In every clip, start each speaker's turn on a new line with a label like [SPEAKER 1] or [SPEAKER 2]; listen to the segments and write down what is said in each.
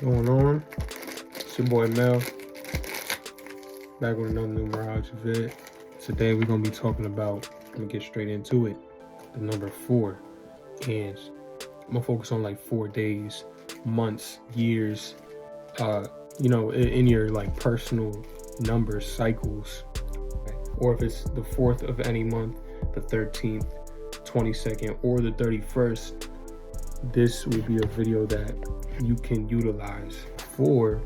[SPEAKER 1] Going on? It's your boy Mel, back with another Numerology vid. Today we're gonna be talking about, I'm gonna get straight into it, the number 4. And I'm gonna focus on like 4 days, months, years, in your like personal numbers, cycles. Or if it's the 4th of any month, the 13th, 22nd, or the 31st, this will be a video that you can utilize. 4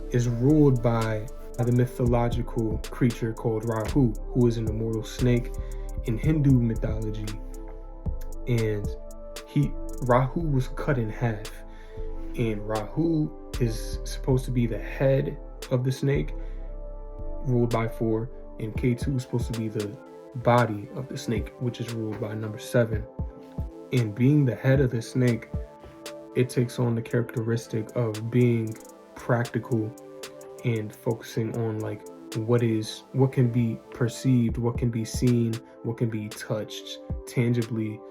[SPEAKER 1] is ruled by the mythological creature called Rahu, who is an immortal snake in Hindu mythology. And Rahu was cut in half, and Rahu is supposed to be the head of the snake, ruled by 4, and Ketu is supposed to be the body of the snake, which is ruled by number 7. And being the head of the snake, it takes on the characteristic of being practical and focusing on like what can be perceived, what can be seen, what can be touched tangibly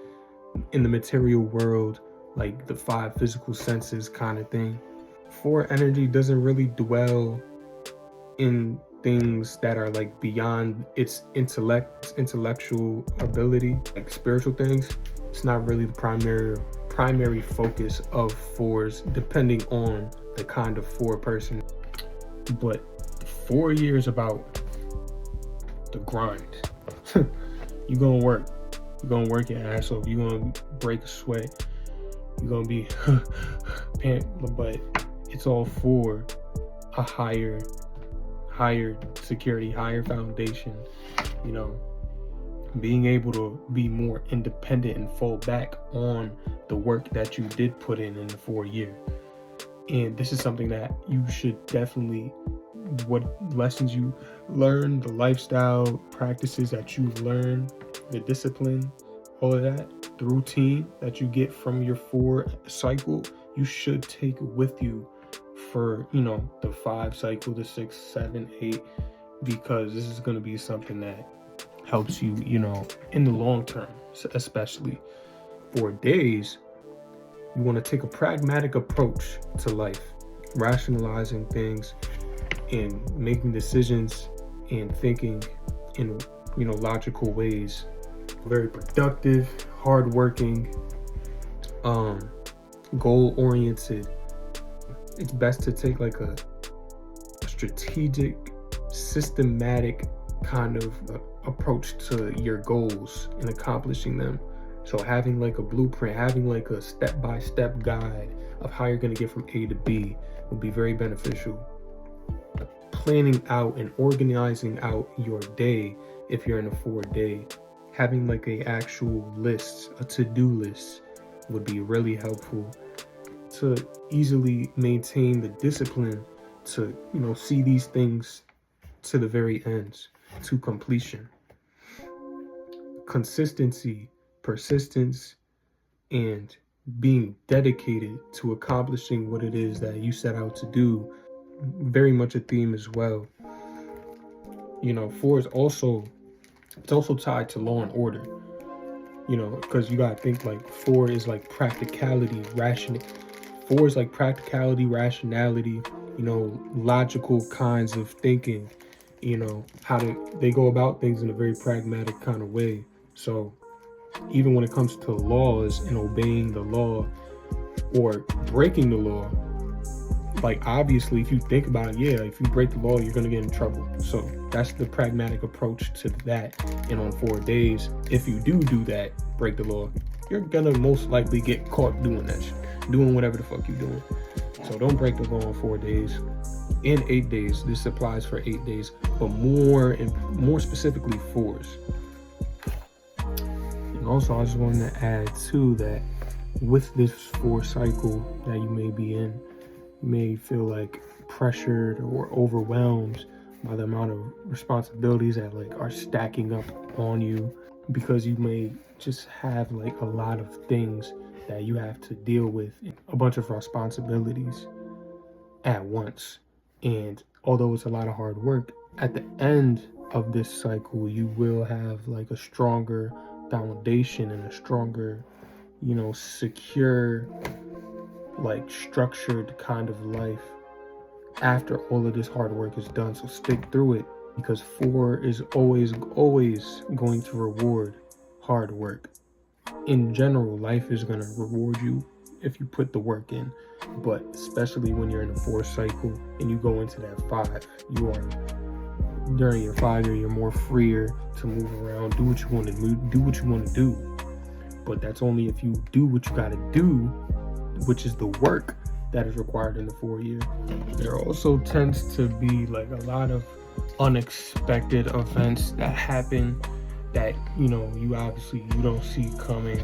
[SPEAKER 1] in the material world, like the 5 physical senses kind of thing. 4 energy doesn't really dwell in things that are like beyond its intellectual ability, like spiritual things. It's not really the primary focus of 4s, depending on the kind of 4 person. But 4 years about the grind. You're gonna work your ass off, you're gonna break a sweat, you're gonna be but it's all for a higher security, higher foundation, being able to be more independent and fall back on the work that you did put in the 4 year. And this is something that you should definitely, what lessons you learn, the lifestyle practices that you learn, the discipline, all of that, the routine that you get from your 4 cycle, you should take with you for, the 5 cycle, the 6, 7, 8, because this is going to be something that helps you, in the long term. Especially 4 days, you want to take a pragmatic approach to life, rationalizing things and making decisions and thinking in, logical ways. Very productive, hardworking, goal-oriented. It's best to take like a strategic, systematic kind of approach to your goals and accomplishing them. So having like a blueprint, having like a step-by-step guide of how you're going to get from A to B will be very beneficial. Planning out and organizing out your day, if you're in a 4 day, having like a actual list, a to-do list, would be really helpful to easily maintain the discipline to, see these things to the very end, to completion. Consistency, persistence, and being dedicated to accomplishing what it is that you set out to do, very much a theme as well. 4 is also tied to law and order, because you gotta think like 4 is like practicality, 4 is like practicality, rationality, logical kinds of thinking, how they go about things in a very pragmatic kind of way. So even when it comes to laws and obeying the law or breaking the law, like obviously if you think about it, if you break the law, you're going to get in trouble. So that's the pragmatic approach to that. And on 4 days, if you do that, break the law, you're going to most likely get caught doing that shit, doing whatever the fuck you're doing. So don't break the law on 4 days. In 8 days, this applies for 8 days, but more specifically 4s. And also, I just wanted to add too that with this 4 cycle that you may be in, you may feel like pressured or overwhelmed by the amount of responsibilities that like are stacking up on you, because you may just have like a lot of things that you have to deal with, a bunch of responsibilities at once. And although it's a lot of hard work, at the end of this cycle, you will have like a stronger foundation and a stronger, secure like structured kind of life after all of this hard work is done. So stick through it, because 4 is always going to reward hard work. In general, life is going to reward you if you put the work in, but especially when you're in a 4 cycle and you go into that 5, you are, during your 5 year, you're more freer to move around, do what you want to do. But that's only if you do what you got to do, which is the work that is required in the 4 year. There also tends to be like a lot of unexpected events that happen that you don't see coming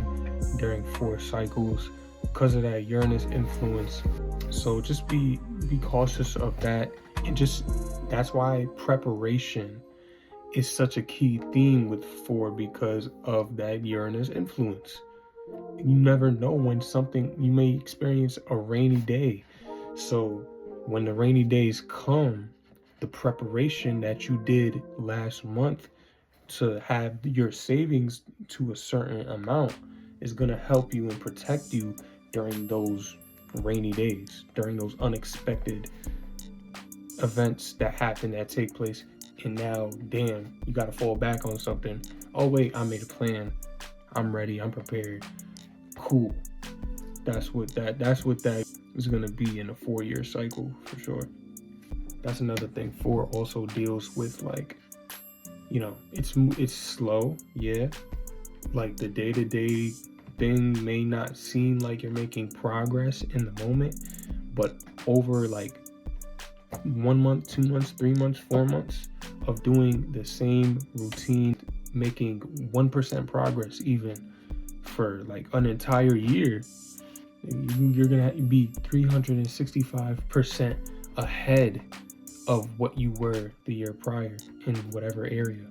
[SPEAKER 1] during 4 cycles because of that Uranus influence. So just be cautious of that, and that's why preparation is such a key theme with 4, because of that Uranus influence. You never know when you may experience a rainy day. So when the rainy days come, the preparation that you did last month to have your savings to a certain amount is going to help you and protect you during those rainy days, during those unexpected events that happen, that take place. And now, damn, you got to fall back on something. Oh wait, I made a plan. I'm ready. I'm prepared. Cool. That's what that is going to be in a 4 year cycle for sure. That's another thing. 4 also deals with, like, it's slow, yeah. Like the day-to-day thing may not seem like you're making progress in the moment, but over like 1 month, 2 months, 3 months, 4 months of doing the same routine, making 1% progress even for like an entire year, you're gonna be 365% ahead of what you were the year prior in whatever area.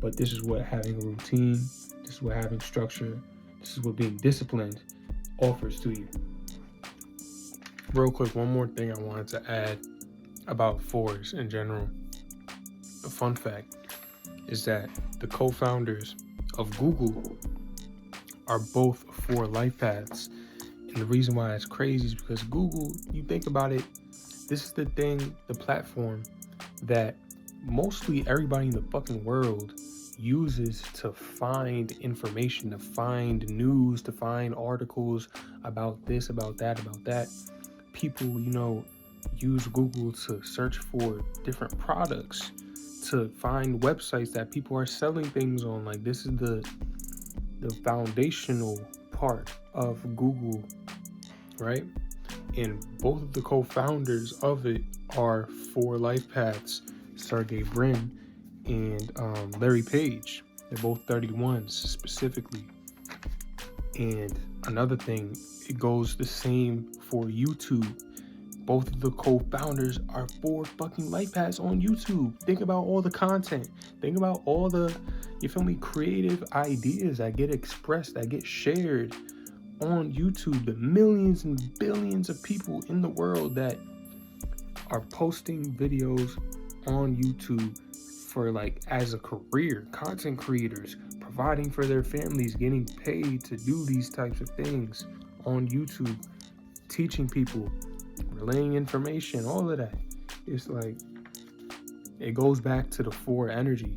[SPEAKER 1] But this is what having a routine, this is what having structure, this is what being disciplined offers to you. Real quick, one more thing I wanted to add about 4s in general. A fun fact is that the co-founders of Google are both 4 life paths. And the reason why that's crazy is because Google, you think about it, this is the platform that mostly everybody in the fucking world uses to find information, to find news, to find articles about this, about that. People, use Google to search for different products, to find websites that people are selling things on. Like, this is the foundational part of Google, right? And both of the co-founders of it are 4 life paths, Sergey Brin and Larry Page. They're both 31s specifically. And another thing, it goes the same for YouTube. Both of the co-founders are 4 fucking life paths on YouTube. Think about all the content. Think about all the, creative ideas that get expressed, that get shared on YouTube. The millions and billions of people in the world that are posting videos on YouTube for, like, as a career, content creators, providing for their families, getting paid to do these types of things on YouTube, teaching people, relaying information, all of that. It's like, it goes back to the 4 energy,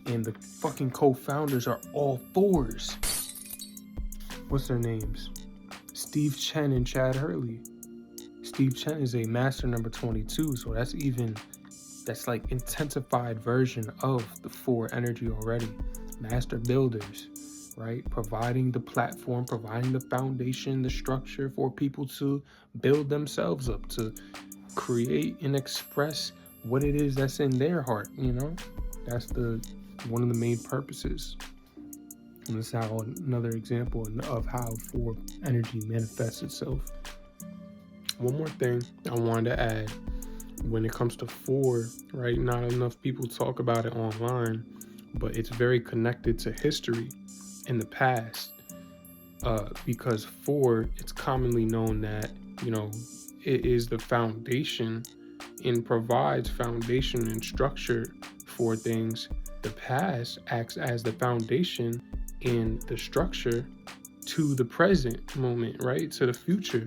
[SPEAKER 1] and the fucking co-founders are all 4s. What's their names? Steve Chen and Chad Hurley. Steve Chen is a master number 22, so that's like intensified version of the 4 energy already. Master builders, right? Providing the platform, providing the foundation, the structure for people to build themselves up, to create and express what it is that's in their heart, That's one of the main purposes. And this is how another example of how 4 energy manifests itself. One more thing I wanted to add when it comes to 4, right? Not enough people talk about it online, but it's very connected to history in the past. Because 4, it's commonly known that, it is the foundation and provides foundation and structure for things. The past acts as the foundation and the structure to the present moment, right? To the future.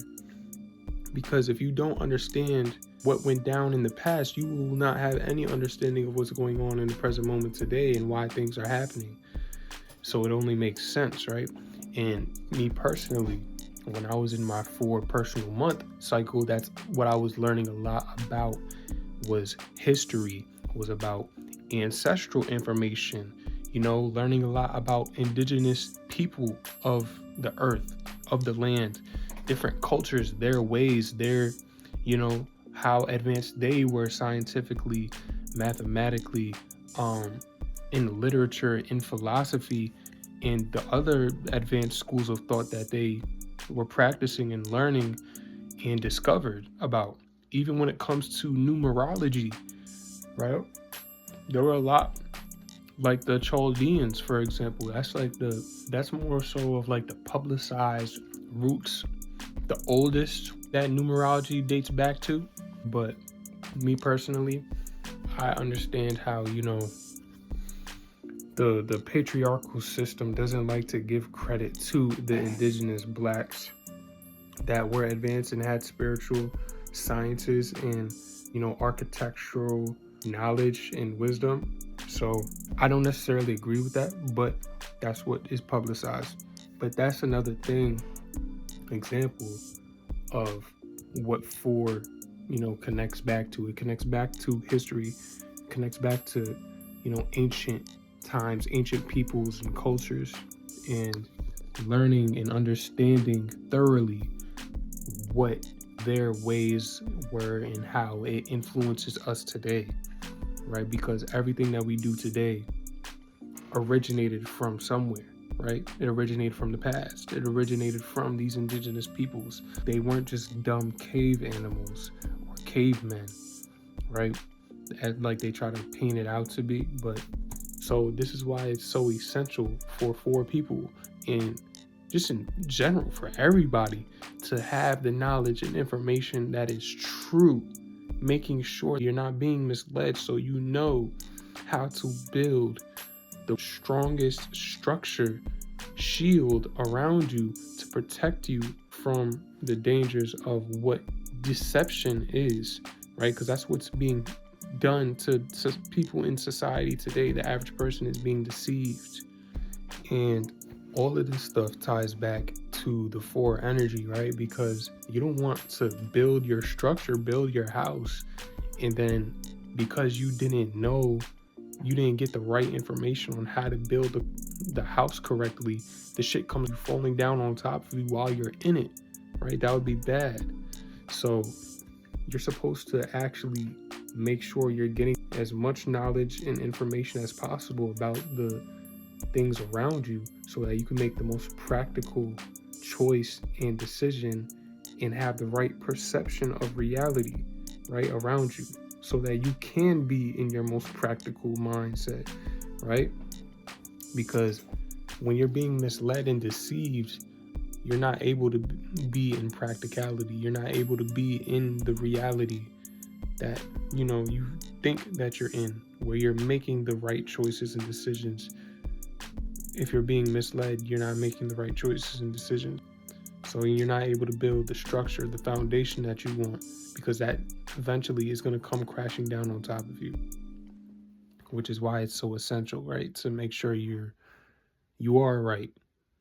[SPEAKER 1] Because if you don't understand what went down in the past, you will not have any understanding of what's going on in the present moment today and why things are happening. So it only makes sense, right? And me personally, when I was in my 4 personal month cycle, that's what I was learning a lot about, was history, was about ancestral information, learning a lot about indigenous people of the earth, of the land, different cultures, their ways, how advanced they were scientifically, mathematically, in literature, in philosophy, and the other advanced schools of thought that they were practicing and learning and discovered about. Even when it comes to numerology, right? There were a lot, like the Chaldeans, for example. That's more so of like the publicized roots, the oldest that numerology dates back to. But me personally, I understand how, the patriarchal system doesn't like to give credit to the indigenous blacks that were advanced and had spiritual sciences and, architectural knowledge and wisdom. So I don't necessarily agree with that, but that's what is publicized. But that's another example of what 4, connects back to. It connects back to history, connects back to, ancient times, ancient peoples and cultures, and learning and understanding thoroughly what their ways were and how it influences us today, right? Because everything that we do today originated from somewhere, right? It originated from the past. It originated from these indigenous peoples. They weren't just dumb cave animals or cavemen, right? Like they try to paint it out to be. But so this is why it's so essential for people, and just in general for everybody, to have the knowledge and information that is true, making sure you're not being misled, so you know how to build the strongest shield around you to protect you from the dangers of what deception is, right? Because that's what's being done to people in society today. The average person is being deceived. And all of this stuff ties back to the 4 energy, right? Because you don't want to build your structure, build your house, and then because you didn't get the right information on how to build the house correctly, the shit comes falling down on top of you while you're in it, right? That would be bad. So you're supposed to actually make sure you're getting as much knowledge and information as possible about the things around you, so that you can make the most practical choice and decision and have the right perception of reality, right, around you, so that you can be in your most practical mindset, right? Because when you're being misled and deceived, you're not able to be in practicality. You're not able to be in the reality that, you think that you're in, where you're making the right choices and decisions. If you're being misled, you're not making the right choices and decisions. So you're not able to build the structure, the foundation that you want, because that eventually is going to come crashing down on top of you. Which is why it's so essential, right? To make sure you are right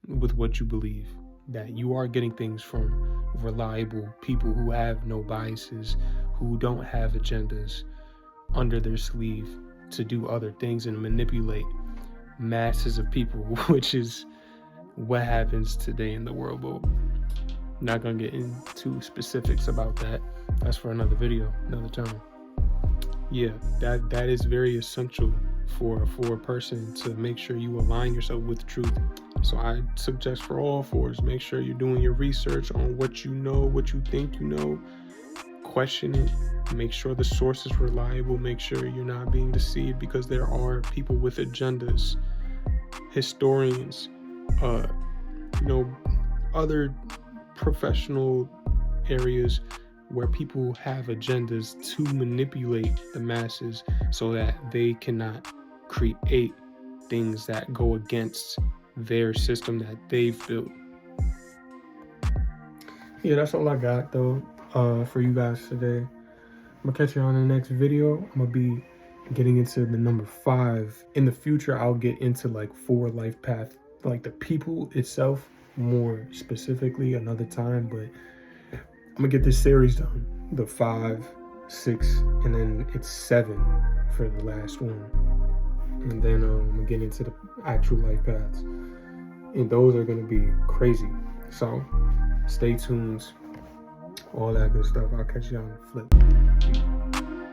[SPEAKER 1] with what you believe, that you are getting things from reliable people who have no biases, who don't have agendas under their sleeve to do other things and manipulate masses of people, which is what happens today in the world. But I'm not gonna get into specifics about that. That's for another video, another time. Yeah, that is very essential for a person to make sure you align yourself with truth. So I suggest for all 4s, make sure you're doing your research on what you know, what you think you know. Question it. Make sure the source is reliable. Make sure you're not being deceived, because there are people with agendas, historians, other professional areas where people have agendas to manipulate the masses so that they cannot create things that go against their system that they've built. Yeah, that's all I got though. for you guys today. I'm gonna catch you on the next video. I'm gonna be getting into the number 5. In the future, I'll get into like 4 life path, like the people itself more specifically another time, but I'm gonna get this series done. The 5, 6, and then it's 7 for the last one. And then I'm gonna get into the actual life paths. And those are gonna be crazy. So stay tuned. All that good stuff. I'll catch you on the flip.